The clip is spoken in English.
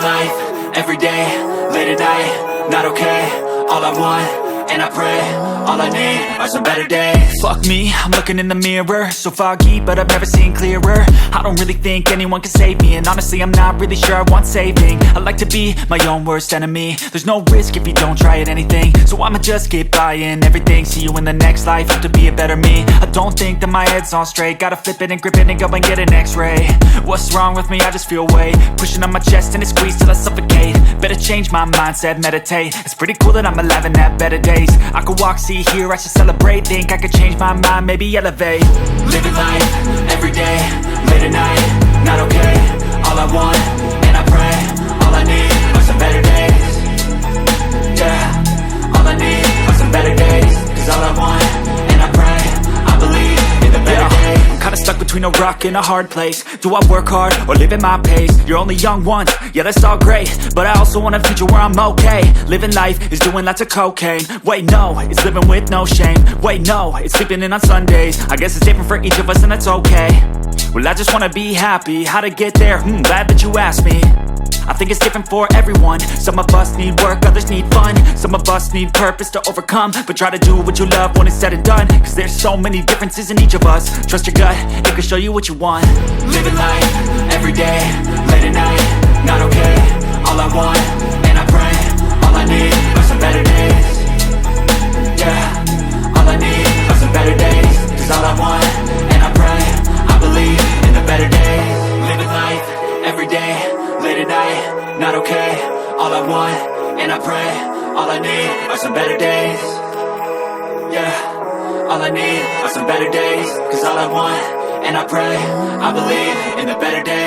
life, everyday, late at night, not okay. All I want, and I pray, all I need are some better days. Fuck me, I'm looking in the mirror, so foggy, but I've never seen clearer. I don't really think anyone can save me, and honestly I'm not really sure I want saving. I like to be my own worst enemy. There's no risk if you don't try at anything, so I'ma just get buying everything. See you in the next life, have to be a better me. I don't think that my head's on straight, gotta flip it and grip it and go and get an x-ray. What's wrong with me? I just feel weight pushing on my chest and it squeezes till I suffocate. Better change my mindset, meditate. It's pretty cool that I'm alive and have better days. I could walk, see, hear, I should celebrate. Think I could change my mind, maybe elevate. Living life, everyday, late at night, not okay. All I want, and I pray, all I need are some better days. Yeah, all I need are some better days. Cause all I want, and I pray, I believe in the better days. I'm kinda stuck between a rock and a hard place. Do I work hard or live at my pace? You're only young once, yeah that's all great, but I also want a future where I'm okay. Living life is doing lots of cocaine. Wait no, it's living with no shame. Wait no, it's sleeping in on Sundays. I guess it's different for each of us and that's okay. Well I just wanna be happy, how to get there? Glad that you asked me. I think it's different for everyone. Some of us need work, others need fun. Some of us need purpose to overcome. But try to do what you love when it's said and done. Cause there's so many differences in each of us. Trust your gut, it can show you what you want. Living life, everyday, late at night, not okay. All I want, and I pray, all I need are some better days. Yeah, all I need are some better days. Cause all I want, and I pray, I believe in the better days. Living life, everyday, late at night, not okay. All I want, and I pray, all I need are some better days. Yeah, all I need are some better days. Cause all I want, and I pray, I believe in the better days.